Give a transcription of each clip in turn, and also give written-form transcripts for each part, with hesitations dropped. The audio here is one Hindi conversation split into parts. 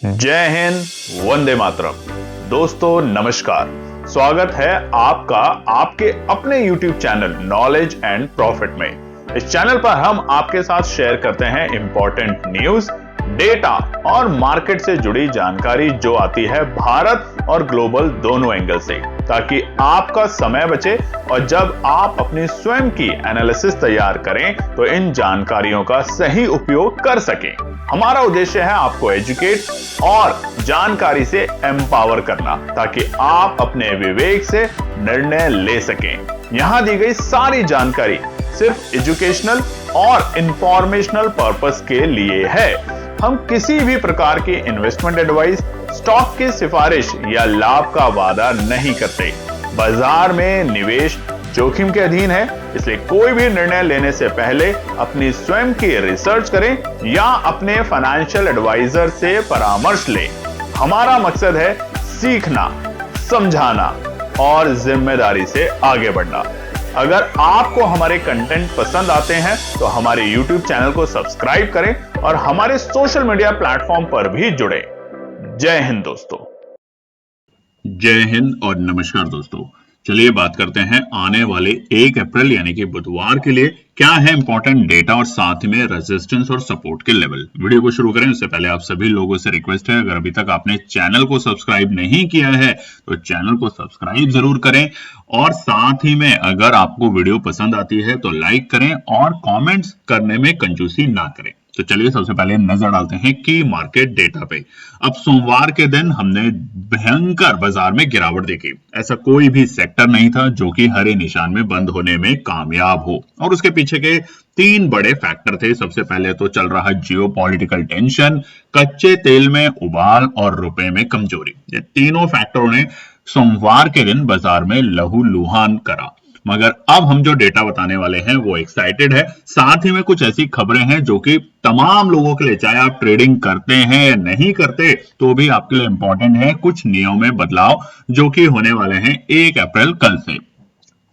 जय हिंद, वंदे मातरम। दोस्तों नमस्कार, स्वागत है आपका आपके अपने YouTube channel knowledge and profit में। इस चैनल पर हम आपके साथ शेयर करते हैं इंपॉर्टेंट न्यूज, डेटा और मार्केट से जुड़ी जानकारी जो आती है भारत और ग्लोबल दोनों एंगल से, ताकि आपका समय बचे और जब आप अपनी स्वयं की एनालिसिस तैयार करें तो इन जानकारियों का सही उपयोग कर सकें। हमारा उद्देश्य है आपको एजुकेट और जानकारी से एम्पावर करना, ताकि आप अपने विवेक से निर्णय ले सकें। यहां दी गई सारी जानकारी सिर्फ एजुकेशनल और इंफॉर्मेशनल पर्पस के लिए है। हम किसी भी प्रकार की इन्वेस्टमेंट एडवाइस, स्टॉक की सिफारिश या लाभ का वादा नहीं करते। बाजार में निवेश जोखिम के अधीन है, इसलिए कोई भी निर्णय लेने से पहले अपनी स्वयं की रिसर्च करें या अपने फाइनेंशियल एडवाइजर से परामर्श लें। हमारा मकसद है सीखना, समझाना और जिम्मेदारी से आगे बढ़ना। अगर आपको हमारे कंटेंट पसंद आते हैं तो हमारे YouTube चैनल को सब्सक्राइब करें और हमारे सोशल मीडिया प्लेटफॉर्म पर भी जुड़ें। जय हिंद दोस्तों। जय हिंद और नमस्कार दोस्तों। चलिए बात करते हैं आने वाले 1 अप्रैल यानी कि बुधवार के लिए क्या है इंपॉर्टेंट डेटा और साथ में रेजिस्टेंस और सपोर्ट के लेवल। वीडियो को शुरू करें उससे पहले आप सभी लोगों से रिक्वेस्ट है, अगर अभी तक आपने चैनल को सब्सक्राइब नहीं किया है तो चैनल को सब्सक्राइब जरूर करें और साथ ही में अगर आपको वीडियो पसंद आती है तो लाइक करें और कॉमेंट्स करने में कंजूसी ना करें। तो चलिए सबसे पहले नजर डालते हैं की मार्केट डेटा पे। अब सोमवार के दिन हमने भयंकर बाजार में गिरावट देखी। ऐसा कोई भी सेक्टर नहीं था जो कि हरे निशान में बंद होने में कामयाब हो, और उसके पीछे के 3 बड़े फैक्टर थे। सबसे पहले तो चल रहा जियोपॉलिटिकल टेंशन, कच्चे तेल में उबाल और रुपए में कमजोरी। ये तीनों फैक्टरों ने सोमवार के दिन बाजार में लहूलुहान करा। मगर अब हम जो डेटा बताने वाले हैं वो एक्साइटेड है, साथ ही में कुछ ऐसी खबरें हैं जो कि तमाम लोगों के लिए, चाहे आप ट्रेडिंग करते हैं या नहीं करते तो भी आपके लिए इंपॉर्टेंट है। कुछ नियमों में बदलाव जो कि होने वाले हैं 1 अप्रैल कल से।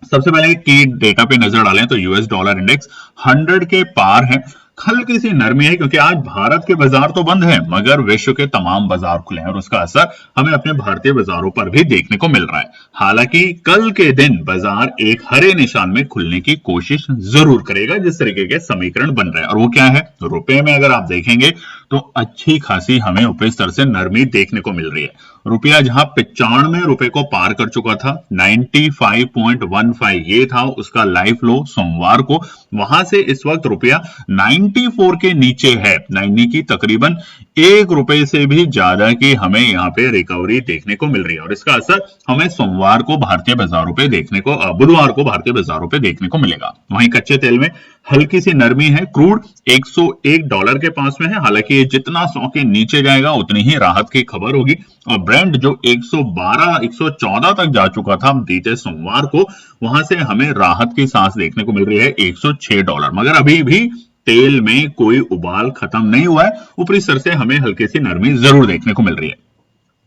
सबसे पहले की डेटा पे नजर डालें तो यूएस डॉलर इंडेक्स 100 के पार है। हल्की सी नरमी है क्योंकि आज भारत के बाजार तो बंद है मगर विश्व के तमाम बाजार खुले हैं और उसका असर हमें अपने भारतीय बाजारों पर भी देखने को मिल रहा है। हालांकि कल के दिन बाजार एक हरे निशान में खुलने की कोशिश जरूर करेगा, जिस तरीके के समीकरण बन रहे हैं। और वो क्या है, रुपए में अगर आप देखेंगे तो अच्छी खासी हमें ऊपरी स्तर से नरमी देखने को मिल रही है। रुपया जहां 95 रुपए को पार कर चुका था, 95.15 ये था उसका लाइव लो सोमवार को, वहां से इस वक्त रुपया 94 के नीचे है। 90 की तकरीबन 1 रुपए से भी ज्यादा की हमें यहाँ पे रिकवरी देखने को मिल रही है और इसका असर हमें सोमवार को भारतीय बाजारों पे देखने को, बुधवार को भारतीय बाजारों पे देखने को मिलेगा। वहीं कच्चे तेल में हल्की सी नरमी है। क्रूड $101 के पास में है, हालांकि ये जितना 100 के नीचे जाएगा उतनी ही राहत की खबर होगी। और ब्रेंट जो 112 114 तक जा चुका था बीते सोमवार को, वहां से हमें राहत की सांस देखने को मिल रही है $106। मगर अभी भी तेल में कोई उबाल खत्म नहीं हुआ है, ऊपरी स्तर से हमें हल्की सी नरमी जरूर देखने को मिल रही है।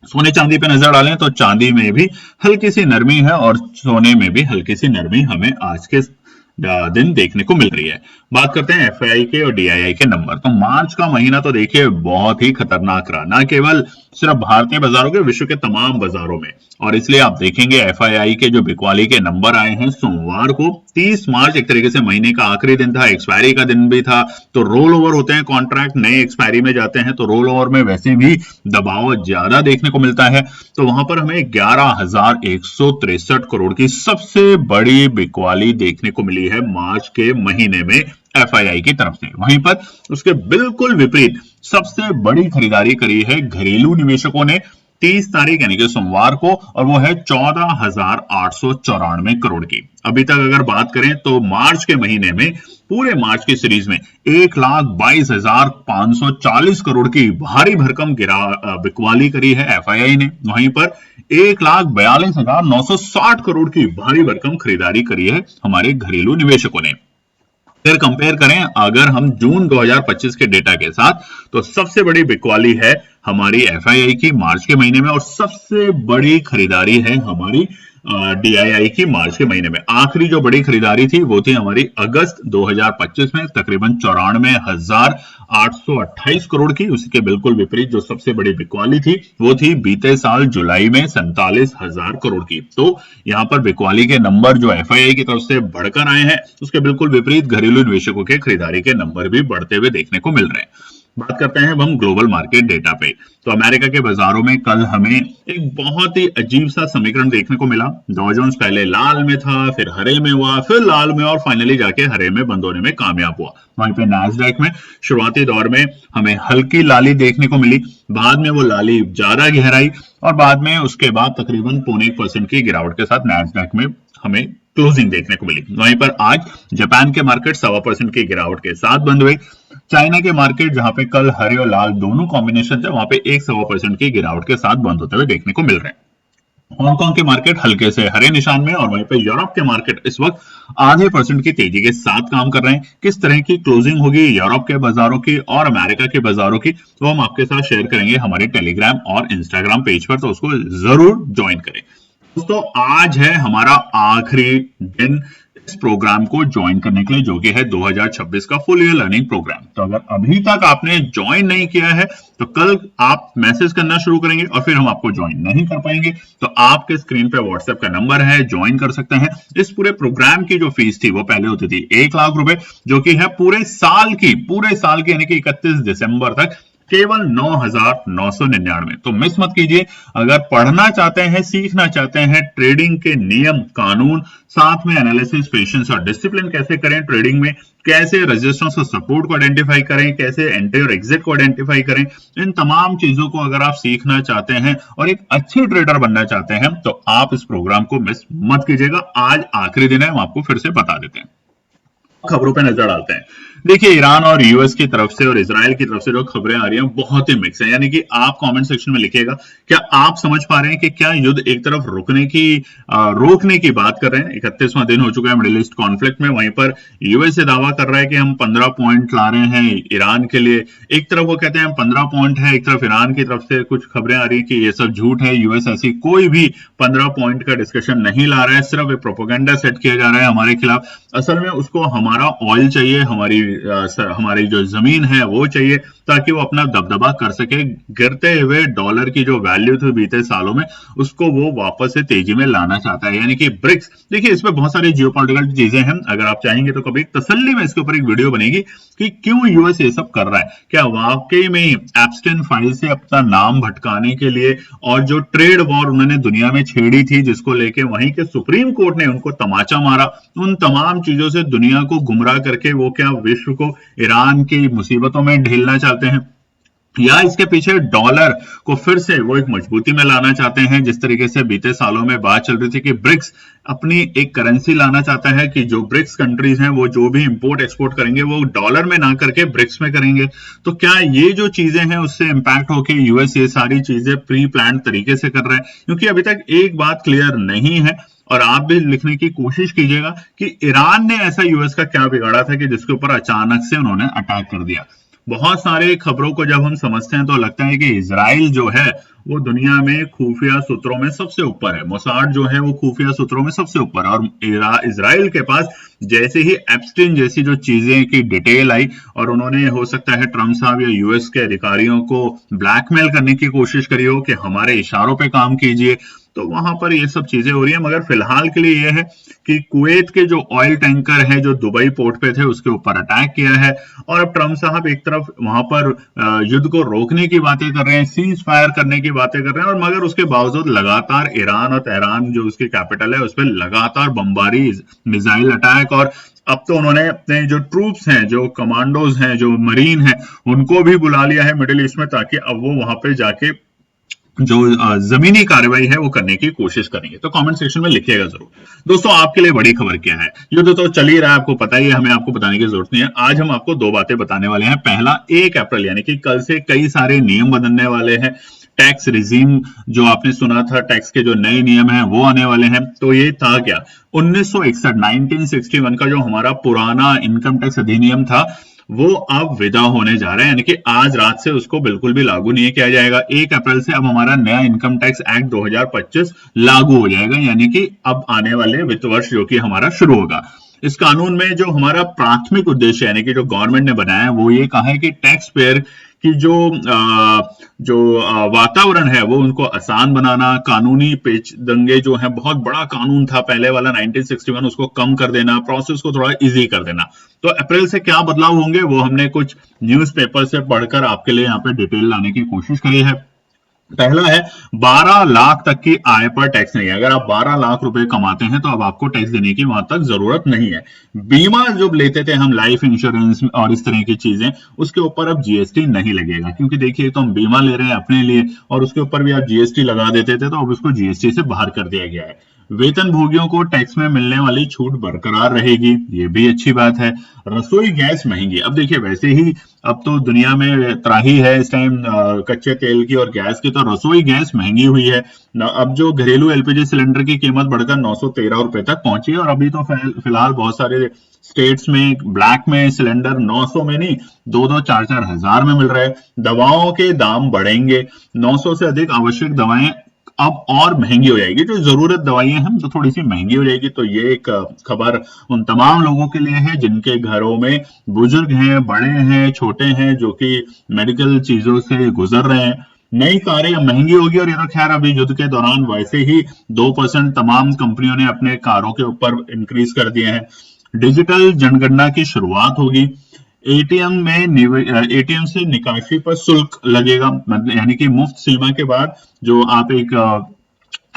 सोने चांदी पे नजर डालें तो चांदी में भी हल्की सी नरमी है और सोने में भी हल्की सी नरमी हमें आज के दिन देखने को मिल रही है। बात करते हैं एफआईआई के और डीआईआई के नंबर। तो मार्च का महीना तो देखिए बहुत ही खतरनाक रहा, ना केवल सिर्फ भारतीय बाजारों के, विश्व के तमाम बाजारों में। और इसलिए आप देखेंगे एफआईआई के जो बिकवाली के नंबर आए हैं सोमवार को, 30 मार्च एक तरीके से महीने का आखिरी दिन था, एक्सपायरी का दिन भी था। तो रोल ओवर होते हैं कॉन्ट्रैक्ट, नए एक्सपायरी में जाते हैं तो रोल ओवर में वैसे भी दबाव ज्यादा देखने को मिलता है। तो वहां पर हमें 11,163 करोड़ की सबसे बड़ी बिकवाली देखने को मिली है मार्च के महीने में एफआईआई की तरफ से। वहीं पर उसके बिल्कुल विपरीत सबसे बड़ी खरीदारी करी है घरेलू निवेशकों ने 30 तारीख यानी कि सोमवार को, और वो है 14,894 करोड़ की। अभी तक अगर बात करें तो मार्च के महीने में, पूरे मार्च की सीरीज में 1,22,540 करोड़ की भारी भरकम बिकवाली करी है एफआईआई ने। वहीं पर 1,42,960 करोड़ की भारी भरकम खरीदारी करी है हमारे घरेलू निवेशकों ने। फिर कंपेयर करें अगर हम जून 2025 के डेटा के साथ, तो सबसे बड़ी बिकवाली है हमारी एफआईआई की मार्च के महीने में और सबसे बड़ी खरीदारी है हमारी डीआईआई की मार्च के महीने में। आखिरी जो बड़ी खरीदारी थी वो थी हमारी अगस्त 2025 में, तकरीबन 94,000 828 करोड़ की। उसके बिल्कुल विपरीत जो सबसे बड़ी बिकवाली थी वो थी बीते साल जुलाई में 47,000 करोड़ की। तो यहां पर बिकवाली के नंबर जो एफआईआई की तरफ से बढ़कर आए हैं, उसके बिल्कुल विपरीत घरेलू निवेशकों के खरीदारी के नंबर भी बढ़ते हुए देखने को मिल रहे हैं। बात करते हैं अब हम ग्लोबल मार्केट डेटा पे। तो अमेरिका के बाजारों में कल हमें एक बहुत ही अजीब सा समीकरण देखने को मिला। डॉ जोन्स पहले लाल में था, फिर हरे में हुआ, फिर लाल में और फाइनली जाके हरे में बंद होने में कामयाब हुआ। वहीं पे नैस्डैक में शुरुआती दौर में हमें हल्की लाली देखने को मिली, बाद में वो लाली ज्यादा गहराई और बाद में उसके बाद तकरीबन 0.25% की गिरावट के साथ नैस्डैक में हमें क्लोजिंग देखने को मिली। वहीं पर आज जापान के मार्केट 1.25% की गिरावट के साथ बंद हुई। चाइना के मार्केट जहां पे कल हरे और लाल दोनों कॉम्बिनेशन थे, वहां पे 1.25% की गिरावट के साथ बंद होते हुए देखने को मिल रहे हैं। हांगकांग के मार्केट हल्के से हरे निशान में और वहीं पे यूरोप के मार्केट इस वक्त 0.5% की तेजी के साथ काम कर रहे हैं। किस तरह की क्लोजिंग होगी यूरोप के बाजारों की और अमेरिका के बाजारों की, तो हम आपके साथ शेयर करेंगे हमारे टेलीग्राम और इंस्टाग्राम पेज पर, तो उसको जरूर ज्वाइन करें। दोस्तों आज है हमारा आखिरी दिन इस प्रोग्राम को ज्वाइन करने के लिए, जो कि है 2026 का फुल ईयर लर्निंग प्रोग्राम। तो अगर अभी तक आपने ज्वाइन नहीं किया है तो कल आप मैसेज करना शुरू करेंगे और फिर हम आपको ज्वाइन नहीं कर पाएंगे, तो आपके स्क्रीन पे व्हाट्सएप का नंबर है, ज्वाइन कर सकते हैं। इस पूरे प्रोग्राम की जो फीस थी वो पहले होती थी 1 लाख रुपए, जो कि है पूरे साल की यानी कि 31 दिसंबर तक केवल 9,999। तो मिस मत कीजिए। अगर पढ़ना चाहते हैं, सीखना चाहते हैं ट्रेडिंग के नियम कानून, साथ में एनालिसिस, पेशेंस और डिसिप्लिन कैसे करें ट्रेडिंग में, कैसे रेजिस्टेंस और सपोर्ट को आइडेंटिफाई करें, कैसे एंट्री और एग्जिट को आइडेंटिफाई करें, इन तमाम चीजों को अगर आप सीखना चाहते हैं और एक अच्छे ट्रेडर बनना चाहते हैं तो आप इस प्रोग्राम को मिस मत कीजिएगा। आज आखिरी दिन है, हम आपको फिर से बता देते हैं। खबरों पे नजर डालते हैं। देखिए ईरान और यूएस की तरफ से और इजराइल की तरफ से जो खबरें आ रही हैं बहुत ही मिक्स है। यानी कि आप कमेंट सेक्शन में लिखिएगा, क्या आप समझ पा रहे हैं कि क्या युद्ध एक तरफ रोकने की बात कर रहे हैं। 31वां दिन हो चुका है मिडिल ईस्ट कॉन्फ्लिक्ट में। वहीं पर यूएस से दावा कर रहा है कि हम 15 पॉइंट ला रहे हैं ईरान के लिए। एक तरफ वो कहते हैं हम 15 पॉइंट है, एक तरफ ईरान की तरफ से कुछ खबरें आ रही है कि ये सब झूठ है, यूएस ऐसी कोई भी 15 पॉइंट का डिस्कशन नहीं ला रहा है, सिर्फ एक प्रोपेगेंडा सेट किया जा रहा है हमारे खिलाफ। असल में उसको हमारा ऑयल चाहिए, हमारी जो जमीन है वो चाहिए, ताकि वो अपना दबदबा कर सके। गिरते हुए डॉलर की जो वैल्यू थी बीते सालों में, उसको वो वापस से तेजी में लाना चाहता है। यानी कि ब्रिक्स, देखिए इसमें बहुत सारी जियोपॉलिटिकल चीजें हैं। अगर आप चाहेंगे तो कभी तसल्ली में इसके ऊपर एक वीडियो बनेगी कि क्यों यूएस ये सब कर रहा है। क्या वाकई में एप्स्टेन फाइल से अपना नाम भटकाने के लिए, और जो ट्रेड वॉर उन्होंने दुनिया में छेड़ी थी जिसको लेके वहीं के सुप्रीम कोर्ट ने उनको तमाचा मारा, उन तमाम चीजों से दुनिया को गुमराह करके वो क्या विश्व को ईरान की मुसीबतों में ढेलना चाहते हैं, या इसके पीछे डॉलर को फिर से वो एक मजबूती में लाना चाहते हैं। जिस तरीके से बीते सालों में बात चल रही थी कि ब्रिक्स अपनी एक करेंसी लाना चाहता है कि जो ब्रिक्स कंट्रीज हैं वो जो भी इंपोर्ट एक्सपोर्ट करेंगे वो डॉलर में ना करके ब्रिक्स में करेंगे। तो क्या ये जो चीजें हैं उससे इंपैक्ट होके यूएस ये सारी चीजें प्री प्लान तरीके से कर रहा है? क्योंकि अभी तक एक बात क्लियर नहीं है, और आप भी लिखने की कोशिश कीजिएगा कि ईरान ने ऐसा यूएस का क्या बिगाड़ा था कि जिसके ऊपर अचानक से उन्होंने अटैक कर दिया। बहुत सारे खबरों को जब हम समझते हैं तो लगता है कि इजराइल जो है वो दुनिया में खुफिया सूत्रों में सबसे ऊपर है। मोसाड जो है वो खुफिया सूत्रों में सबसे ऊपर, और इजराइल के पास जैसे ही एप्स्टीन जैसी जो चीजें की डिटेल आई और उन्होंने हो सकता है ट्रम्प साहब या यूएस के अधिकारियों को ब्लैकमेल करने की कोशिश करी हो कि हमारे इशारों पे काम कीजिए, तो वहां पर ये सब चीजें हो रही है। मगर फिलहाल के लिए यह है कि कुवैत के जो ऑयल टैंकर है जो दुबई पोर्ट पे थे उसके ऊपर अटैक किया है, और अब ट्रम्प साहब एक तरफ वहां पर युद्ध को रोकने की बातें कर रहे हैं, सीज फायर करने की बातें कर रहे हैं, और मगर उसके बावजूद लगातार ईरान और तेहरान जो उसकी कैपिटल है उस पर लगातार बमबारी, मिसाइल अटैक, और अब तो उन्होंने अपने जो ट्रूप्स हैं, जो कमांडोज हैं, जो मरीन हैं, उनको भी बुला लिया है मिडिल ईस्ट में, ताकि अब वो वहां पे जाके जो जमीनी कार्रवाई है वो करने की कोशिश करेंगे। तो कमेंट सेक्शन में लिखिएगा जरूर। दोस्तों आपके लिए बड़ी खबर क्या है, युद्ध तो चल ही रहा है, आपको पता ही है, हमें आपको बताने की जरूरत नहीं है। आज हम आपको दो बातें बताने वाले हैं। पहला, 1 अप्रैल यानी कि कल से कई सारे नियम बदलने वाले हैं। टैक्स रिजीम जो आपने सुना था, टैक्स के जो नए नियम हैं वो आने वाले हैं। तो ये था क्या, 1961 का जो हमारा पुराना इनकम टैक्स अधिनियम था वो अब विदा होने जा रहा है, यानी कि आज रात से उसको बिल्कुल भी लागू नहीं किया जाएगा। 1 अप्रैल से अब हमारा नया इनकम टैक्स एक्ट 2025 लागू हो जाएगा, यानी कि अब आने वाले वित्त वर्ष जो कि हमारा शुरू होगा। इस कानून में जो हमारा प्राथमिक उद्देश्य यानी कि जो गवर्नमेंट ने बनाया है वो ये कहा है कि टैक्स पेयर की जो वातावरण है वो उनको आसान बनाना, कानूनी पेच दंगे जो है, बहुत बड़ा कानून था पहले वाला 1961, उसको कम कर देना, प्रोसेस को थोड़ा इजी कर देना। तो अप्रैल से क्या बदलाव होंगे वो हमने कुछ न्यूज़पेपर से पढ़कर आपके लिए यहाँ पे डिटेल लाने की कोशिश करी है। पहला है 12 लाख तक की आय पर टैक्स नहीं है। अगर आप 12 लाख रुपए कमाते हैं तो अब आपको टैक्स देने की वहां तक जरूरत नहीं है। बीमा जब लेते थे हम, लाइफ इंश्योरेंस और इस तरह की चीजें, उसके ऊपर अब जीएसटी नहीं लगेगा, क्योंकि देखिए तो हम बीमा ले रहे हैं अपने लिए और उसके ऊपर भी आप जीएसटी लगा देते थे, तो अब उसको जीएसटी से बाहर कर दिया गया है। वेतन भोगियों को टैक्स में मिलने वाली छूट बरकरार रहेगी, ये भी अच्छी बात है। रसोई गैस महंगी, अब देखिए वैसे ही अब तो दुनिया में त्राही है इस टाइम कच्चे तेल की और गैस की, तो रसोई गैस महंगी हुई है। अब जो घरेलू एलपीजी सिलेंडर की कीमत बढ़कर 913 रुपए तक पहुंची है, और अभी तो फिलहाल बहुत सारे स्टेट्स में ब्लैक में सिलेंडर 900 में नहीं, 2-2, 4-4 हजार में मिल रहा है। दवाओं के दाम बढ़ेंगे, 900 से अधिक आवश्यक दवाएं अब और महंगी हो जाएगी। जो जरूरत दवाइयां हैं तो थोड़ी सी महंगी हो जाएगी। तो ये एक खबर उन तमाम लोगों के लिए है जिनके घरों में बुजुर्ग हैं, बड़े हैं, छोटे हैं, जो कि मेडिकल चीजों से गुजर रहे हैं। नई कारें महंगी होगी, और ये तो खैर अभी युद्ध के दौरान वैसे ही 2% तमाम कंपनियों ने अपने कारों के ऊपर इंक्रीज कर दिए हैं। डिजिटल जनगणना की शुरुआत होगी। एटीएम से निकासी पर शुल्क लगेगा, मतलब यानी कि मुफ्त सीमा के बाद जो आप एक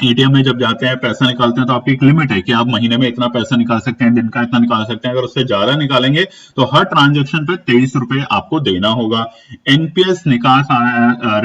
एटीएम में जब जाते हैं पैसा निकालते हैं तो आपकी एक लिमिट है कि आप महीने में इतना पैसा निकाल सकते हैं, दिन का इतना निकाल सकते हैं। अगर उससे ज्यादा निकालेंगे तो हर ट्रांजैक्शन पे 23 रुपए आपको देना होगा। एनपीएस निकास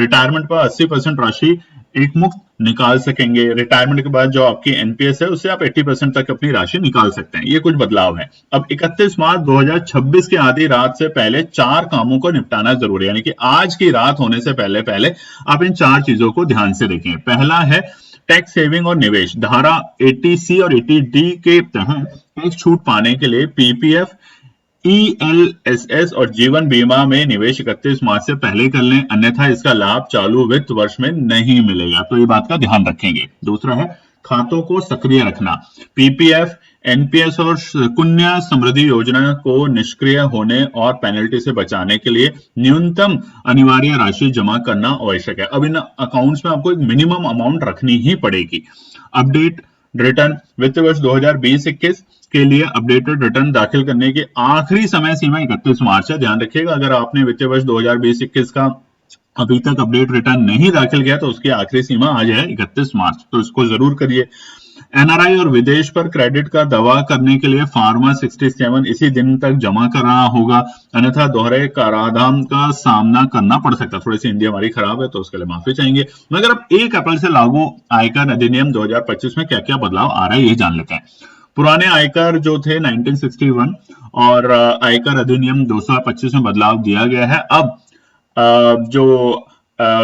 रिटायरमेंट पर 80% राशि एक मुफ्त निकाल सकेंगे। रिटायरमेंट के बाद जो आपकी एनपीएस है उससे आप 80% तक अपनी राशि निकाल सकते हैं। ये कुछ बदलाव है। अब 31 मार्च 2026 की आधी रात से पहले 4 कामों को निपटाना जरूरी है, यानी कि आज की रात होने से पहले पहले आप इन 4 चीजों को ध्यान से देखें। पहला है टैक्स सेविंग और निवेश। धारा 80C और 80D के तहत टैक्स छूट पाने के लिए पीपीएफ, ईएलएसएस और जीवन बीमा में निवेश 31 मार्च से पहले कर लें, अन्यथा इसका लाभ चालू वित्त वर्ष में नहीं मिलेगा। तो ये बात का ध्यान रखेंगे। दूसरा है खातों को सक्रिय रखना। पीपीएफ, एनपीएस और सुकन्या समृद्धि योजना को निष्क्रिय होने और पेनल्टी से बचाने के लिए न्यूनतम अनिवार्य राशि जमा करना आवश्यक है। अब इन अकाउंट्स में आपको एक मिनिमम अमाउंट रखनी ही पड़ेगी। अपडेट रिटर्न, वित्त वर्ष 2020-21 के लिए अपडेटेड रिटर्न दाखिल करने की आखिरी समय सीमा 31 मार्च है। ध्यान रखिएगा, अगर आपने वित्तीय वर्ष 2020-21 का अभी तक अपडेट रिटर्न नहीं दाखिल किया तो उसकी आखिरी सीमा आज है 31 मार्च, तो इसको जरूर करिए। एनआरआई और विदेश पर क्रेडिट का दावा करने के लिए फार्मा 67 इसी दिन तक जमा कराना होगा, अन्यथा दोहरे कराधान का सामना करना पड़ सकता है। थोड़ी सी हिंदी हमारी खराब है तो उसके लिए माफी चाहेंगे। मगर अब 1 अप्रैल से लागू आयकर अधिनियम 2025 में क्या क्या बदलाव आ रहा है ये जान लेते हैं। पुराने आयकर जो थे 1961 और आयकर अधिनियम 225 में बदलाव दिया गया है। अब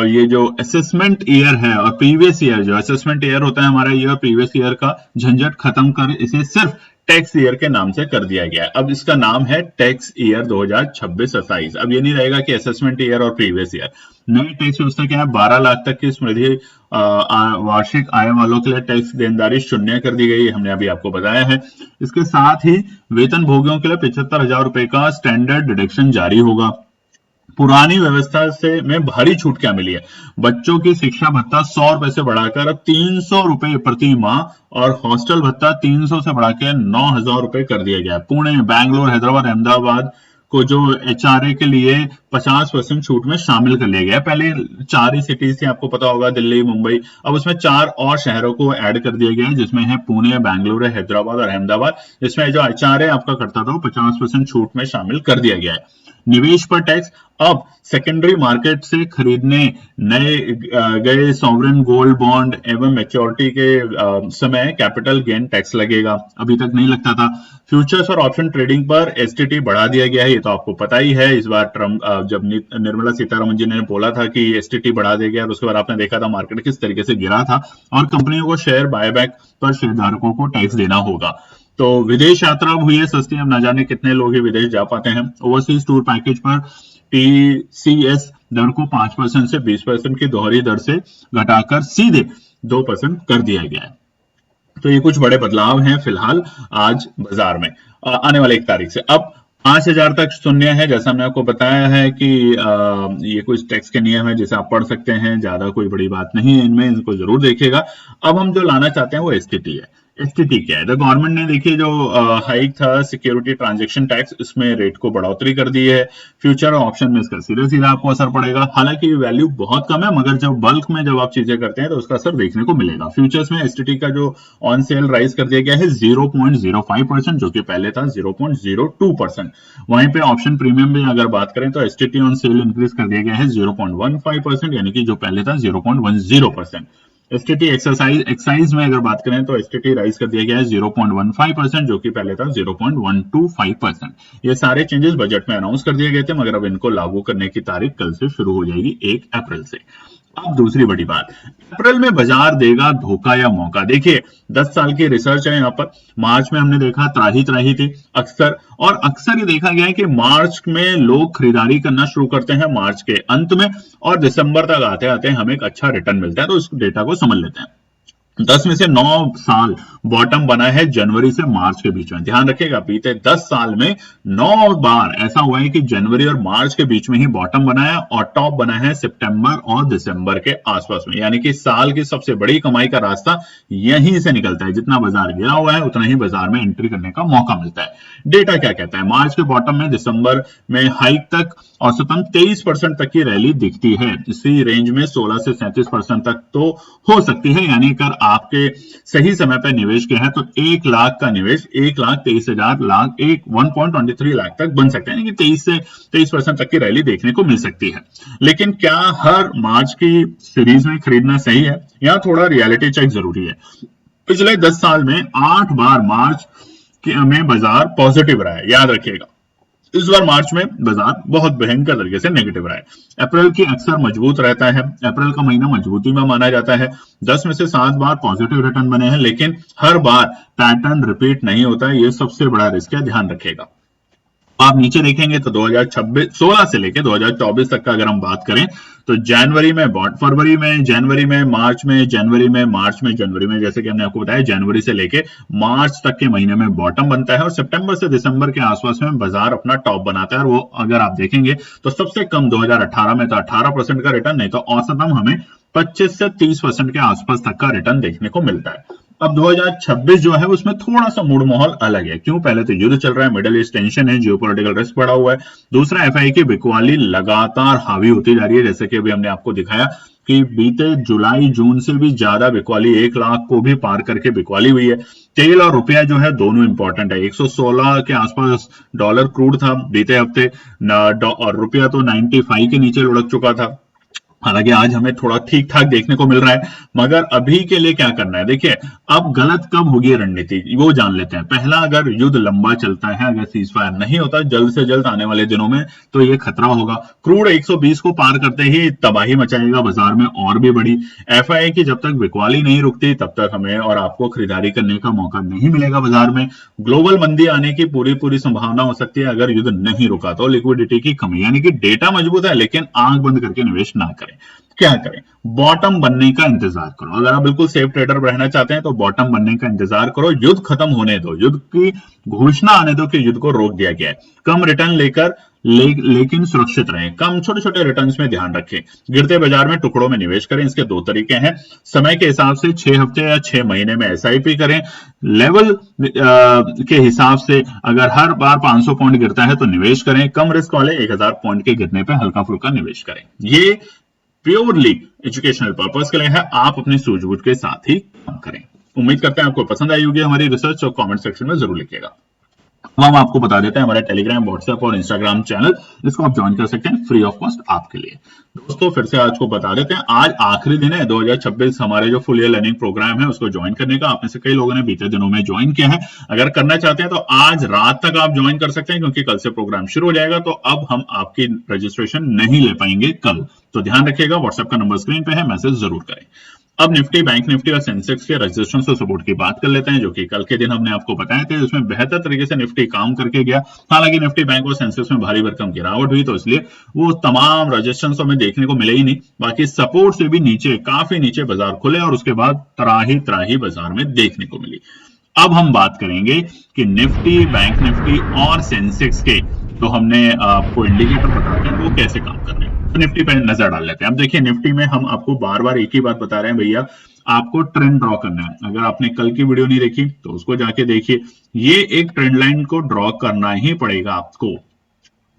ये जो असेसमेंट ईयर है और प्रीवियस ईयर, जो असेसमेंट ईयर होता है हमारा, ये और प्रीवियस ईयर का झंझट खत्म कर इसे सिर्फ टैक्स ईयर के नाम से कर दिया गया है। अब इसका नाम है टैक्स ईयर 2026-27। अब ये नहीं रहेगा कि असेसमेंट ईयर और प्रीवियस ईयर। नई टैक्स व्यवस्था क्या है? 12 लाख तक की समृद्धि वार्षिक आय वालों के लिए टैक्स देनदारी शून्य कर दी गई है, हमने अभी आपको बताया है। इसके साथ ही वेतन भोगियों के लिए 75,000 रुपए का स्टैंडर्ड डिडक्शन जारी होगा। पुरानी व्यवस्था से में भारी छूट क्या मिली है? बच्चों की शिक्षा भत्ता 100 रुपए से बढ़ाकर अब 300 रुपए प्रति माह और हॉस्टल भत्ता 300 से बढ़ाकर 9,000 रुपए कर दिया गया। पुणे, बैंगलोर, हैदराबाद, अहमदाबाद को जो एचआरए के लिए 50% छूट में शामिल कर लिया गया। पहले 4 ही सिटीज थी, आपको पता होगा, दिल्ली, मुंबई। अब उसमें 4 और शहरों को ऐड कर दिया गया है, जिसमें है पुणे, बैंगलोर, हैदराबाद और अहमदाबाद। जिसमें जो एचआरए आपका करता था वो 50% छूट में शामिल कर दिया गया है। निवेश पर टैक्स, अब सेकेंडरी मार्केट से खरीदने नए गए सॉवरेन गोल्ड बॉन्ड एवं मैच्योरिटी के समय कैपिटल गेन टैक्स लगेगा, अभी तक नहीं लगता था। फ्यूचर्स और ऑप्शन ट्रेडिंग पर एसटीटी बढ़ा दिया गया है, ये तो आपको पता ही है। इस बार ट्रम्प जब निर्मला सीतारमण जी ने बोला था कि एसटीटी बढ़ा दिया गया, और उसके बाद आपने देखा था मार्केट किस तरीके से गिरा था, और कंपनियों को शेयर बायबैक पर शेयरधारकों को टैक्स देना होगा। तो विदेश यात्रा अब हुई है सस्ती, अब ना जाने कितने लोग ही विदेश जा पाते हैं। ओवरसीज टूर पैकेज पर टीसीएस दर को 5% से 20% की दोहरी दर से घटाकर सीधे 2% कर दिया गया है। तो ये कुछ बड़े बदलाव हैं फिलहाल आज बाजार में आने वाले 1 तारीख से। अब 5,000 तक शून्य है, जैसा हमने आपको बताया है कि ये कुछ टैक्स के नियम है जिसे आप पढ़ सकते हैं, ज्यादा कोई बड़ी बात नहीं है इनमें, इनको जरूर देखिएगा। अब हम जो लाना चाहते हैं वो एसटीटी है। एसटीटी क्या है? द गवर्नमेंट ने देखिए जो हाइक था सिक्योरिटी ट्रांजैक्शन टैक्स, इसमें रेट को बढ़ोतरी कर दी है। फ्यूचर ऑप्शन में इसका सीधे सीधा आपको असर पड़ेगा। हालांकि वैल्यू बहुत कम है, मगर जब बल्क में जब आप चीजें करते हैं तो उसका असर देखने को मिलेगा। फ्यूचर्स में एसटीटी का जो ऑन सेल राइज कर दिया गया है 0.05%, जो कि पहले था 0.02%। वहीं पे ऑप्शन प्रीमियम में अगर बात करें तो एसटीटी ऑन सेल इंक्रीज कर दिया गया है 0.15%, यानी कि जो पहले था 0.10%। एसटीटी एक्साइज में अगर बात करें तो एसटीटी राइज कर दिया गया है 0.15%, जो कि पहले था 0.125%। ये सारे चेंजेस बजट में अनाउंस कर दिए गए थे, मगर अब इनको लागू करने की तारीख कल से शुरू हो जाएगी 1 अप्रैल से। अब दूसरी बड़ी बात, अप्रैल में बाजार देगा धोखा या मौका? देखिए 10 साल की रिसर्च है यहाँ पर। मार्च में हमने देखा त्राही त्राही थी अक्सर, और अक्सर ये देखा गया है कि मार्च में लोग खरीदारी करना शुरू करते हैं मार्च के अंत में, और दिसंबर तक आते आते हमें एक अच्छा रिटर्न मिलता है। तो इस डेटा को समझ लेते हैं। 10 में से 9 साल बॉटम बना है जनवरी से मार्च के बीच में। ध्यान रखिएगा, बीते 10 साल में 9 बार ऐसा हुआ है कि जनवरी और मार्च के बीच में ही बॉटम बना है, और टॉप बना है सितंबर और दिसंबर के आसपास में। यानी कि साल की सबसे बड़ी कमाई का रास्ता यहीं से निकलता है। जितना बाजार गिरा हुआ है उतना ही बाजार में एंट्री करने का मौका मिलता है। डेटा क्या कहता है? मार्च के बॉटम में दिसंबर में हाइक तक औसतन 23% तक की रैली दिखती है। इसी रेंज में 16 से 37% तक तो हो सकती है। यानी अगर आपके सही समय पर निवेश किया है तो 1 लाख का निवेश 1,23,000 लाख 1.23 लाख तक बन सकता है। यानी कि 23 से 23% तक की रैली देखने को मिल सकती है। लेकिन क्या हर मार्च की सीरीज में खरीदना सही है? यहाँ थोड़ा रियलिटी चेक जरूरी है। पिछले 10 साल में 8 बार मार्च में बाजार पॉजिटिव रहा है, याद रखिएगा। इस बार मार्च में बाजार बहुत भयंकर तरीके से नेगेटिव रहा है। अप्रैल की अक्सर मजबूत रहता है, अप्रैल का महीना मजबूती में माना जाता है। 10 में से 7 बार पॉजिटिव रिटर्न बने हैं, लेकिन हर बार पैटर्न रिपीट नहीं होता है। ये सबसे बड़ा रिस्क है, ध्यान रखिएगा। आप नीचे देखेंगे तो 2016 से लेकर 2024 तक का अगर हम बात करें तो जनवरी में फरवरी में, जनवरी में, मार्च में, जनवरी में, मार्च में, जनवरी में, जैसे कि हमने आपको बताया जनवरी से लेके मार्च तक के महीने में बॉटम बनता है, और सितंबर से दिसंबर के आसपास में बाजार अपना टॉप बनाता है। और वो अगर आप देखेंगे तो सबसे कम 2018 में था 18% का रिटर्न, नहीं तो औसतन हमें 25 से 30% के आसपास तक का रिटर्न देखने को मिलता है। अब 2026 जो है उसमें थोड़ा सा मूड माहौल अलग है। क्यों? पहले तो युद्ध चल रहा है, मिडिल ईस्ट टेंशन है, जियोपॉलिटिकल रिस्क बढ़ा हुआ है। दूसरा, एफआई की बिकवाली लगातार हावी होती जा रही है। जैसे कि अभी हमने आपको दिखाया कि बीते जुलाई जून से भी ज्यादा बिकवाली 1 लाख को भी पार करके बिकवाली हुई है। तेल और रुपया जो है दोनों इंपॉर्टेंट है। 116 के आसपास डॉलर क्रूड था बीते हफ्ते, और रुपया तो 95 के नीचे लुढ़क चुका था। हालांकि आज हमें थोड़ा ठीक ठाक देखने को मिल रहा है, मगर अभी के लिए क्या करना है? देखिए, अब गलत कब होगी रणनीति वो जान लेते हैं। पहला, अगर युद्ध लंबा चलता है, अगर सीज फायर नहीं होता जल्द से जल्द आने वाले दिनों में, तो ये खतरा होगा। क्रूड 120 को पार करते ही तबाही मचाएगा बाजार में और भी बड़ी। एफआईआई की जब तक बिकवाली नहीं रुकती तब तक हमें और आपको खरीदारी करने का मौका नहीं मिलेगा बाजार में। ग्लोबल मंदी आने की पूरी संभावना हो सकती है अगर युद्ध नहीं रुका तो। लिक्विडिटी की कमी, यानी कि डेटा मजबूत है लेकिन आंख बंद करके निवेश ना करें। क्या करें? बॉटम बनने का इंतजार करो। अगर आप बिल्कुल सेफ ट्रेडर रहना चाहते हैं तो बॉटम बनने का इंतजार करो। युद्ध खत्म होने दो, युद्ध की घोषणा आने दो कि युद्ध को रोक दिया गया है। कम रिटर्न लेकर लेकिन सुरक्षित रहें। कम छोटे छोटे रिटर्न्स में ध्यान रखें। गिरते बाजार में टुकड़ों में निवेश करें। इसके 2 तरीके हैं। समय के हिसाब से 6 हफ्ते या 6 महीने में एसआईपी करें। लेवल के हिसाब से अगर हर बार 500 पॉइंट गिरता है तो निवेश करें। कम रिस्क वाले 1000 पॉइंट के गिरने पर हल्का फुल्का निवेश करें। ये प्योरली एजुकेशनल पर्पस के लिए है, आप अपनी सूझबूझ के साथ ही काम करें। उम्मीद करते हैं आपको पसंद आई होगी हमारी रिसर्च, और कमेंट सेक्शन में जरूर लिखिएगा। अब हम आपको बता देते हैं हमारे टेलीग्राम, व्हाट्सएप और इंस्टाग्राम चैनल, इसको आप ज्वाइन कर सकते हैं फ्री ऑफ कॉस्ट आपके लिए। दोस्तों, फिर से आज को बता देते हैं, आज आखिरी दिन है 2026 हमारे जो फुल ईयर लर्निंग प्रोग्राम है उसको ज्वाइन करने का। आप में से कई लोगों ने बीते दिनों में ज्वाइन किया है। अगर करना चाहते हैं तो आज रात तक आप ज्वाइन कर सकते हैं, क्योंकि कल से प्रोग्राम शुरू हो जाएगा। तो अब हम आपकी रजिस्ट्रेशन नहीं ले पाएंगे कल, तो ध्यान रखिएगा। व्हाट्सएप का नंबर स्क्रीन पे है, मैसेज जरूर करें। अब निफ्टी, बैंक निफ्टी और सेंसेक्स के रेजिस्टेंस और सपोर्ट की बात कर लेते हैं, जो कि कल के दिन हमने आपको बताए थे। उसमें बेहतर तरीके से निफ्टी काम करके गया। हालांकि निफ्टी, बैंक और सेंसेक्स में भारी भरकम गिरावट हुई, तो इसलिए वो तमाम रेजिस्टेंस हमें देखने को मिले ही नहीं। बाकी सपोर्ट से भी नीचे, काफी नीचे बाजार खुले और उसके बाद त्राही त्राही बाजार में देखने को मिली। अब हम बात करेंगे कि निफ्टी, बैंक निफ्टी और सेंसेक्स के तो हमने आपको इंडिकेटर बताते हैं वो कैसे काम कर रहे हैं। तो निफ्टी पे नजर डाल लेते हैं। अब देखिए, निफ्टी में हम आपको बार बार एक ही बात बता रहे हैं, भैया आपको ट्रेंड ड्रॉ करना है। अगर आपने कल की वीडियो नहीं देखी तो उसको जाके देखिए। ये एक ट्रेंड लाइन को ड्रॉ करना ही पड़ेगा आपको।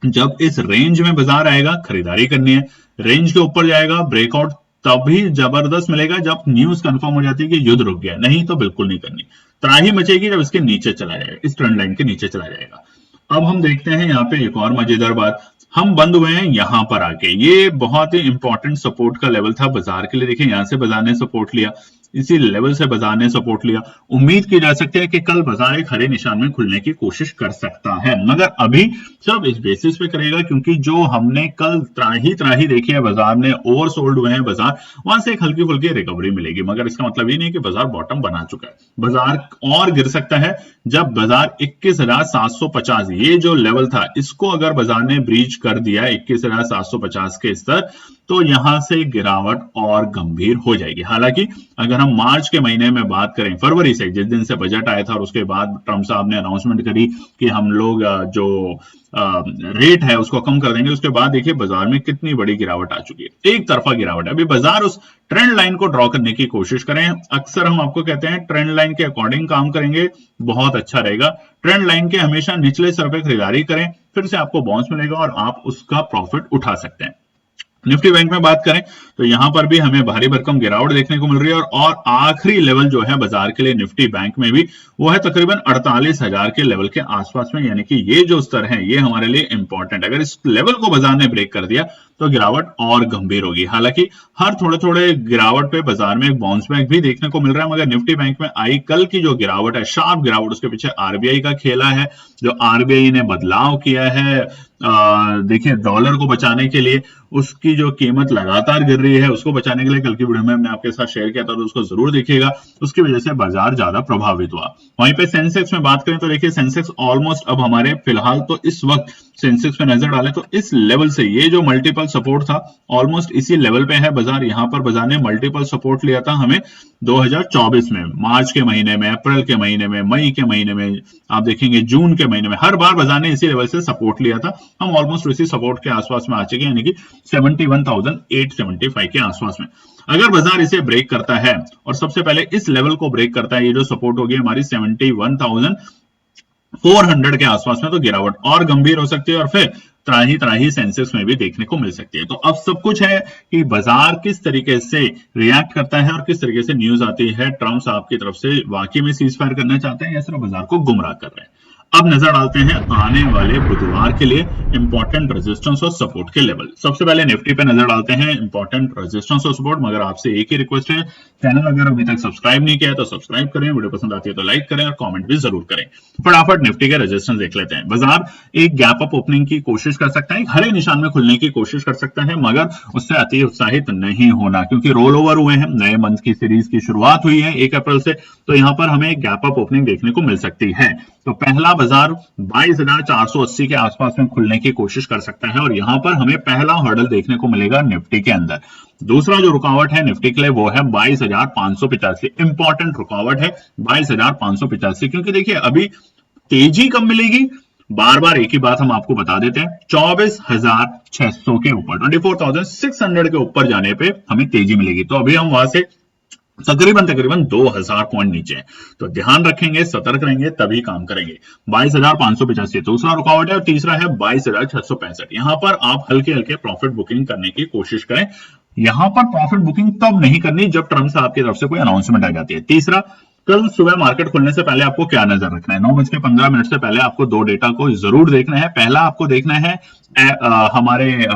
जब इस रेंज में बाजार आएगा, खरीदारी करनी है। रेंज के ऊपर जाएगा, ब्रेकआउट तभी जबरदस्त मिलेगा जब न्यूज कंफर्म हो जाती है कि युद्ध रुक गया, नहीं तो बिल्कुल नहीं करनी। त्राही मचेगी जब इसके नीचे चला जाएगा, इस ट्रेंड लाइन के नीचे चला जाएगा। अब हम देखते हैं यहाँ पे एक और मजेदार बात। हम बंद हुए हैं यहां पर आके। ये बहुत ही इंपॉर्टेंट सपोर्ट का लेवल था बाजार के लिए। देखिए, यहां से बाजार ने सपोर्ट लिया, इसी लेवल से बाजार ने सपोर्ट लिया। उम्मीद की जा सकती है कि कल बाजार एक हरे निशान में खुलने की कोशिश कर सकता है, मगर अभी सब इस बेसिस पे करेगा क्योंकि जो हमने कल त्राही त्राही देखी है, बाजार ने ओवरसोल्ड हुए हैं बाजार, वहां से एक हल्की फुल्की रिकवरी मिलेगी। मगर इसका मतलब ये नहीं कि बाजार बॉटम बना चुका है। बाजार और गिर सकता है जब बाजार 21,750, ये जो लेवल था, इसको अगर बाजार ने ब्रीच कर दिया 21,750 के स्तर, तो यहां से गिरावट और गंभीर हो जाएगी। हालांकि अगर हम मार्च के महीने में बात करें, फरवरी से, जिस दिन से बजट आया था और उसके बाद ट्रंप साहब ने अनाउंसमेंट करी कि हम लोग जो रेट है उसको कम कर देंगे, उसके बाद देखिए बाजार में कितनी बड़ी गिरावट आ चुकी है। एक तरफा गिरावट है। अभी बाजार उस ट्रेंड लाइन को ड्रॉ करने की कोशिश करें। अक्सर हम आपको कहते हैं ट्रेंड लाइन के अकॉर्डिंग काम करेंगे, बहुत अच्छा रहेगा। ट्रेंड लाइन के हमेशा निचले स्तर पर खरीदारी करें, फिर से आपको बाउंस मिलेगा और आप उसका प्रॉफिट उठा सकते हैं। निफ्टी बैंक में बात करें तो यहां पर भी हमें भारी भरकम गिरावट देखने को मिल रही है और आखिरी लेवल जो है बाजार के लिए निफ्टी बैंक में भी, वो है तकरीबन 48,000 के लेवल के आसपास में। यानी कि ये जो स्तर है ये हमारे लिए इंपॉर्टेंट। अगर इस लेवल को बाजार ने ब्रेक कर दिया तो गिरावट और गंभीर होगी। हालांकि हर थोड़े थोड़े गिरावट पे बाजार में एक बाउंस बैक भी देखने को मिल रहा है, मगर निफ्टी बैंक में आई कल की जो गिरावट है, शार्प गिरावट, उसके पीछे आरबीआई का खेला है। जो आरबीआई ने बदलाव किया है, देखिए डॉलर को बचाने के लिए, उसकी जो कीमत लगातार गिर रही है, उसको बचाने के लिए कल की वीडियो में हमने आपके साथ शेयर किया था, तो उसको जरूर देखिएगा। उसकी वजह से बाजार ज्यादा प्रभावित हुआ। वहीं पे सेंसेक्स में बात करें तो देखिए, सेंसेक्स ऑलमोस्ट अब हमारे फिलहाल तो इस वक्त सेंसेक्स में नजर डालें तो इस लेवल से, ये जो मल्टीपल सपोर्ट था, ऑलमोस्ट इसी लेवल पे है बाजार। यहां पर बाजार ने मल्टीपल सपोर्ट लिया था हमें 2024 में, मार्च के महीने में, अप्रैल के महीने में, मई के महीने में, आप देखेंगे जून के महीने में, हर बार बाजार ने इसी लेवल से सपोर्ट लिया था। हम ऑलमोस्ट इसी सपोर्ट के आसपास में आ चुके हैं, यानी कि 71,875 के आसपास में। अगर बाजार इसे ब्रेक करता है और सबसे पहले इस लेवल को ब्रेक करता है, ये जो सपोर्ट होगी हमारी 71,400 के आसपास में, तो गिरावट और गंभीर हो सकती है और फिर त्राही त्राही सेंसेक्स में भी देखने को मिल सकती है। तो अब सब कुछ है कि बाजार किस तरीके से रिएक्ट करता है और किस तरीके से न्यूज आती है, ट्रंप साहब की तरफ से वाकई में सीज फायर करना चाहते हैं या सिर्फ बाजार को गुमराह कर रहे हैं। अब नजर डालते हैं आने वाले बुधवार के लिए इंपॉर्टेंट रेजिस्टेंस और सपोर्ट के लेवल। सबसे पहले निफ्टी पे नजर डालते हैं इंपॉर्टेंट रेजिस्टेंस और सपोर्ट, मगर आपसे एक ही रिक्वेस्ट है, चैनल अगर अभी तक सब्सक्राइब नहीं किया है तो सब्सक्राइब करें, वीडियो पसंद आती है तो लाइक करें और कमेंट भी जरूर करें। फटाफट निफ्टी के रेजिस्टेंस देख लेते हैं। बाजार एक गैप अप ओपनिंग की कोशिश कर सकता है, हरे निशान में खुलने की कोशिश कर सकता है, मगर उससे अति उत्साहित नहीं होना, क्योंकि रोल ओवर हुए हैं, नए मंथ की सीरीज की शुरुआत हुई है 1 अप्रैल से, तो यहां पर हमें एक गैप अप ओपनिंग देखने को मिल सकती है। तो पहला बाजार 22,480 के आसपास में खुलने की कोशिश कर सकता है और यहां पर हमें पहला हर्डल देखने को मिलेगा निफ्टी के अंदर। दूसरा जो रुकावट है निफ्टी के लिए वो है 22,585। इंपॉर्टेंट रुकावट है 22,585, क्योंकि देखिए अभी तेजी कब मिलेगी, बार बार एक ही बात हम आपको बता देते हैं, 24,600 के ऊपर, 24,600 के ऊपर जाने पे हमें तेजी मिलेगी। तो अभी हम वहां से तकरीबन 2,000 पॉइंट नीचे है, तो ध्यान रखेंगे, सतर्क रहेंगे, तभी काम करेंगे। 22,585 दूसरा रुकावट है और तीसरा है 22,665। यहां पर आप हल्के हल्के प्रॉफिट बुकिंग करने की कोशिश करें। यहां पर प्रॉफिट बुकिंग तब नहीं करनी जब ट्रंप साहब की तरफ से कोई अनाउंसमेंट आ जाती है। तीसरा, कल सुबह मार्केट खुलने से पहले आपको क्या नजर रखना है, 9:15 से पहले आपको दो डेटा को जरूर देखना है। पहला आपको देखना है हमारे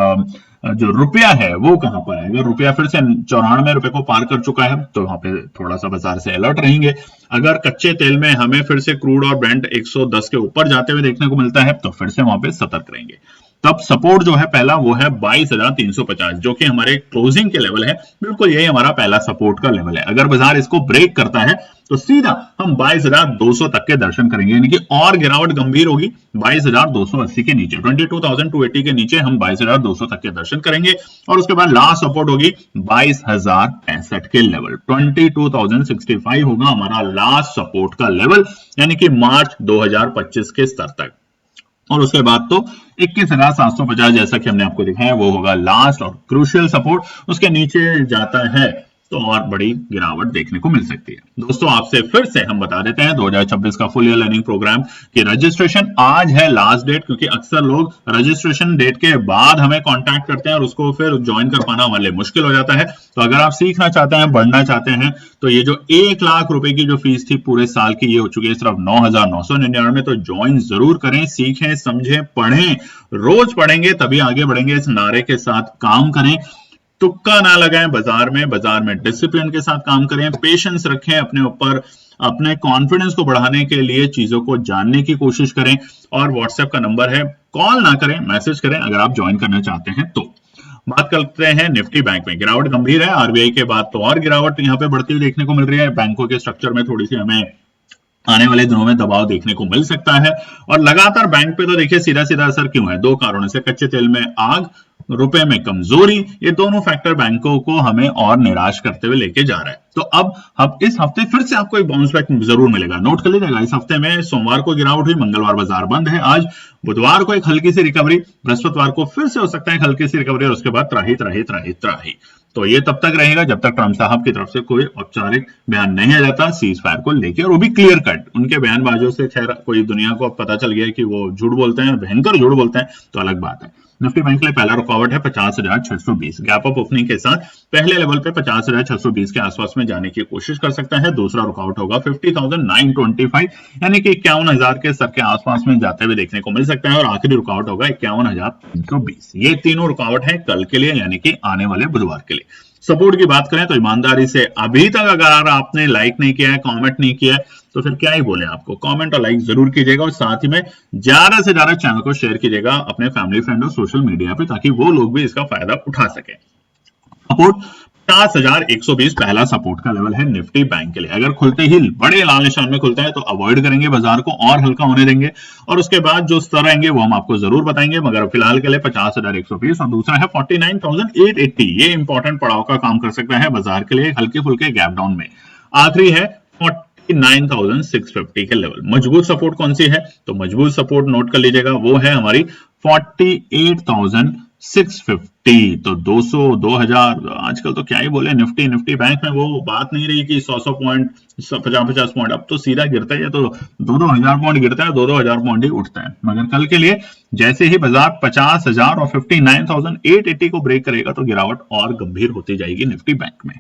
जो रुपया है वो कहां पर है। अगर रुपया फिर से 94 रुपए को पार कर चुका है तो वहां पे थोड़ा सा बाजार से अलर्ट रहेंगे। अगर कच्चे तेल में हमें फिर से क्रूड और ब्रेंट 110 के ऊपर जाते हुए देखने को मिलता है तो फिर से वहां पे सतर्क रहेंगे। तब सपोर्ट जो है पहला वो है 22,350 जो कि हमारे क्लोजिंग के लेवल है। बिल्कुल यही हमारा पहला सपोर्ट का लेवल है। अगर बाजार इसको ब्रेक करता है तो सीधा हम 22,200 तक के दर्शन करेंगे, यानी कि और गिरावट गंभीर होगी 22,280 के नीचे, 22,280 के नीचे हम 22,200 तक के दर्शन करेंगे। और उसके बाद लास्ट सपोर्ट होगी 22,065 के लेवल, 22,065 होगा हमारा लास्ट सपोर्ट का लेवल, यानी कि मार्च 2025 के स्तर तक। और उसके बाद तो 21,750 जैसा कि हमने आपको दिखाया वो होगा लास्ट और क्रूशियल सपोर्ट। उसके नीचे जाता है तो और बड़ी गिरावट देखने को मिल सकती है। दोस्तों आपसे फिर से हम बता देते हैं 2026 का फुल ईयर लर्निंग प्रोग्राम की रजिस्ट्रेशन आज है लास्ट डेट, क्योंकि अक्सर लोग रजिस्ट्रेशन डेट के बाद हमें कांटेक्ट करते हैं और उसको फिर ज्वाइन कर पाना हमारे लिए मुश्किल हो जाता है। तो अगर आप सीखना चाहते हैं, बढ़ना चाहते हैं, तो ये जो 1 लाख रुपए की जो फीस थी पूरे साल की, ये हो चुकी है सिर्फ 9,999 में। तो ज्वाइन जरूर करें, सीखें, समझें, पढ़ें, रोज पढ़ेंगे तभी आगे बढ़ेंगे। इस नारे के साथ काम करें, तुक्का ना लगाएं बाजार में डिसिप्लिन के साथ काम करें, पेशेंस रखें अपने ऊपर, अपने कॉन्फिडेंस को बढ़ाने के लिए चीजों को जानने की कोशिश करें। और व्हाट्सएप का नंबर है, कॉल ना करें, मैसेज करें अगर आप ज्वाइन करना चाहते हैं तो। बात करते हैं निफ्टी बैंक में। गिरावट गंभीर है, आरबीआई के बाद तो और गिरावट यहाँ पे बढ़ती हुई देखने को मिल रही है। बैंकों के स्ट्रक्चर में थोड़ी सी हमें आने वाले दिनों में दबाव देखने को मिल सकता है। और लगातार बैंक पे तो देखिए सीधा सीधा असर क्यों है, 2 कारणों से, कच्चे तेल में आग, रुपए में कमजोरी, ये दोनों फैक्टर बैंकों को हमें और निराश करते हुए लेके जा रहा है। तो अब इस हफ्ते फिर से आपको एक बाउंस बैक जरूर मिलेगा, नोट कर लीजिएगा। इस हफ्ते में सोमवार को गिरावट हुई, मंगलवार बाजार बंद है, आज बुधवार को एक हल्की सी रिकवरी, बृहस्पतिवार को फिर से हो सकता है एक हल्की सी रिकवरी, और उसके बाद त्राही। तो ये तब तक रहेगा जब तक ट्रंप साहब की तरफ से कोई औपचारिक बयान नहीं आ जाता सीज फायर को लेकर, और वो भी क्लियर कट। उनके बयानबाजों से खैर कोई दुनिया को अब पता चल गया है कि वो झूठ बोलते हैं, भयंकर झूठ बोलते हैं, तो अलग बात है। निफ्टी बैंक के लिए पहला रुकावट है 50,620, गैप अप ओपनिंग के साथ पहले लेवल पे 50,620 के आसपास में जाने की कोशिश कर सकता है। दूसरा रुकावट होगा 50,925, यानी कि 51,000 के स्तर के आसपास में जाते हुए देखने को मिल सकता है। और आखिरी रुकावट होगा 51,320। ये तीनों रुकावट है कल के लिए, यानी कि आने वाले बुधवार के लिए। सपोर्ट की बात करें तो ईमानदारी से अभी तक अगर आपने लाइक नहीं किया है, कमेंट नहीं किया है, तो फिर क्या ही बोले आपको, कमेंट और लाइक जरूर कीजिएगा। और साथ ही में ज्यादा से ज्यादा चैनल को शेयर कीजिएगा अपने फैमिली फ्रेंड और सोशल मीडिया पे, ताकि वो लोग भी इसका फायदा उठा सके। सपोर्ट 50,120 पहला सपोर्ट का लेवल है निफ्टी बैंक के लिए। अगर खुलते ही बड़े लाल निशान में खुलता है तो अवॉइड करेंगे, बाजार को और हल्का होने देंगे, और उसके बाद जो स्तर आएंगे वो हम आपको जरूर बताएंगे। मगर फिलहाल के लिए 50,120, और दूसरा है 49,880, ये इंपॉर्टेंट पड़ाव का काम कर सकता है बाजार के लिए हल्के फुल्के गैप डाउन में। आखिरी है 49,650 के लेवल। मजबूत सपोर्ट कौन सी है, तो मजबूत सपोर्ट नोट कर लीजिएगा, वो है हमारी 48,650। तो 200, 2000, आजकल तो क्या ही बोले, निफ्टी बैंक में वो बात नहीं रही कि 100 पॉइंट, 50 पॉइंट, अब तो सीधा गिरता है, तो 2,000 पॉइंट गिरता है, 2,000 पॉइंट ही उठता है। मगर कल के लिए जैसे ही बाजार 50,000 और 59,880 को ब्रेक करेगा तो गिरावट और गंभीर होती जाएगी निफ्टी बैंक में।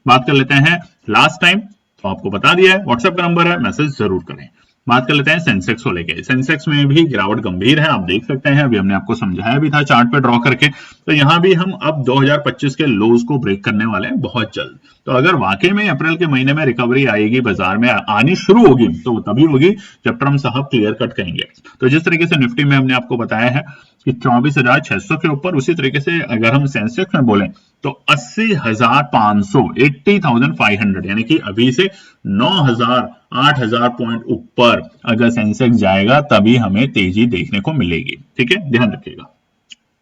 बात कर लेते हैं लास्ट टाइम, तो आपको बता दिया है, व्हाट्सएप का नंबर है, मैसेज जरूर करें। बात कर लेते हैं सेंसेक्स को लेके। सेंसेक्स में भी गिरावट गंभीर है, आप देख सकते हैं, अभी हमने आपको समझाया भी था चार्ट पे ड्रॉ करके। तो यहां भी हम अब 2025 के लोज को ब्रेक करने वाले हैं बहुत जल्द। तो अगर वाकई में अप्रैल के महीने में रिकवरी आएगी, बाजार में आनी शुरू होगी, तो तभी होगी जब ट्रंप साहब क्लियर कट कहेंगे। तो जिस तरीके से निफ्टी में हमने आपको बताया है कि 24,600 के ऊपर, उसी तरीके से अगर हम सेंसेक्स में बोलें तो 80,500, 80,500, यानी कि अभी से 9,000, 8,000 पॉइंट ऊपर अगर सेंसेक्स जाएगा तभी हमें तेजी देखने को मिलेगी। ठीक है, ध्यान रखिएगा,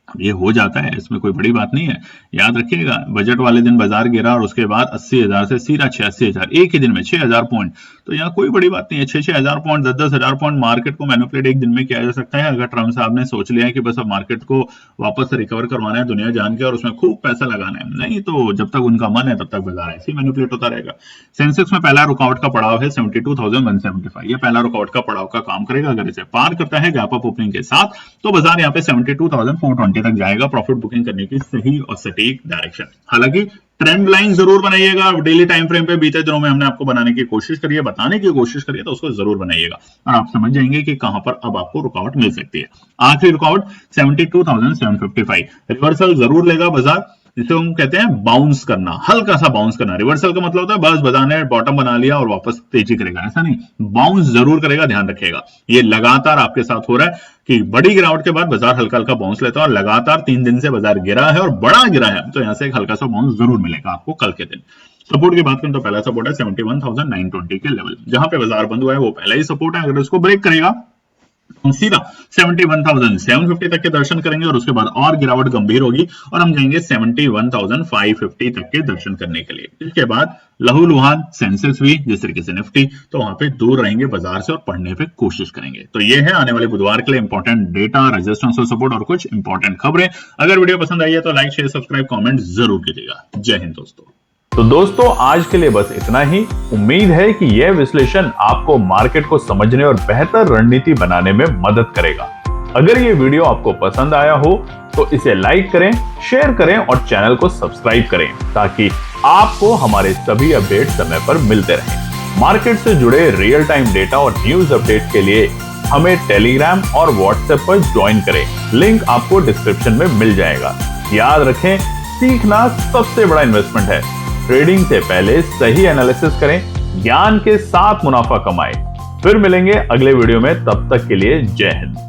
ये हो जाता है, इसमें कोई बड़ी बात नहीं है। याद रखिएगा, बजट वाले दिन बाजार गिरा और उसके बाद 80,000 से सीधा 86,000, एक ही दिन में 6,000 पॉइंट। तो यहाँ कोई बड़ी बात नहीं है, 6,000 पॉइंट, 10,000 पॉइंट मार्केट को मैनिपुलेट एक दिन में किया जा सकता है। अगर ट्रंप साहब ने सोच लिया है कि बस अब मार्केट को वापस रिकवर करवाना है दुनिया जान के और उसमें खूब पैसा लगाना है, नहीं तो जब तक उनका मन है तब तक बाजार ऐसे ही मैनिपुलेट होता रहेगा। सेंसेक्स में पहला रुकावट का पड़ाव है 72,175, ये पहला रुकावट का पड़ाव का काम करेगा। अगर इसे पार करता है गैप अप ओपनिंग के साथ, तो बाजार यहाँ पे 72,420 तक जाएगा, प्रॉफिट बुकिंग करने की सही और सटीक डायरेक्शन। हालांकि ट्रेंड लाइन जरूर बनाइएगा, डेली टाइम फ्रेम पे बीते दिनों में हमने आपको बनाने की कोशिश करी है, बताने की कोशिश करी है, तो उसको जरूर बनाइएगा और आप समझ जाएंगे कि कहां पर अब आपको रुकावट मिल सकती है। आखिरी रुकावट 72,755, रिवर्सल जरूर लेगा बाजार, जिसे हम कहते हैं बाउंस करना, हल्का सा बाउंस करना। रिवर्सल का मतलब होता है बस बाजार ने बॉटम बना लिया और वापस तेजी करेगा, ऐसा नहीं, बाउंस जरूर करेगा, ध्यान रखिएगा। ये लगातार आपके साथ हो रहा है कि बड़ी गिरावट के बाद बाजार हल्का हल्का बाउंस लेता है और लगातार 3 दिन से बाजार गिरा है और बड़ा गिरा है, तो यहां से एक हल्का सा बाउंस जरूर मिलेगा आपको कल के दिन। सपोर्ट की बात करें तो पहला सपोर्ट है 71,920 के लेवल, जहां पे बाजार बंद हुआ है वो पहला ही सपोर्ट है। अगर इसको ब्रेक करेगा हम सीधा 71,750 तक के दर्शन करेंगे और उसके बाद और गिरावट गंभीर होगी और हम जाएंगे 71,550 तक के दर्शन करने के लिए। इसके बाद लहूलुहान सेंसेक्स भी, जिस तरीके से निफ्टी, तो वहां पे दूर रहेंगे बाजार से और पढ़ने पे कोशिश करेंगे। तो ये है आने वाले बुधवार के लिए इंपॉर्टेंट डेटा, रेजिस्टेंस और सपोर्ट और कुछ इंपॉर्टेंट खबरें। अगर वीडियो पसंद आई है तो लाइक, शेयर, सब्सक्राइब, कमेंट जरूर कीजिएगा। जय हिंद दोस्तों। तो दोस्तों आज के लिए बस इतना ही। उम्मीद है कि यह विश्लेषण आपको मार्केट को समझने और बेहतर रणनीति बनाने में मदद करेगा। अगर ये वीडियो आपको पसंद आया हो तो इसे लाइक करें, शेयर करें और चैनल को सब्सक्राइब करें ताकि आपको हमारे सभी अपडेट समय पर मिलते रहें। मार्केट से जुड़े रियल टाइम डेटा और न्यूज अपडेट के लिए हमें टेलीग्राम और व्हाट्सएप पर ज्वाइन करें, लिंक आपको डिस्क्रिप्शन में मिल जाएगा। याद रखें, सीखना सबसे बड़ा इन्वेस्टमेंट है। ट्रेडिंग से पहले सही एनालिसिस करें, ज्ञान के साथ मुनाफा कमाएं। फिर मिलेंगे अगले वीडियो में, तब तक के लिए जय हिंद।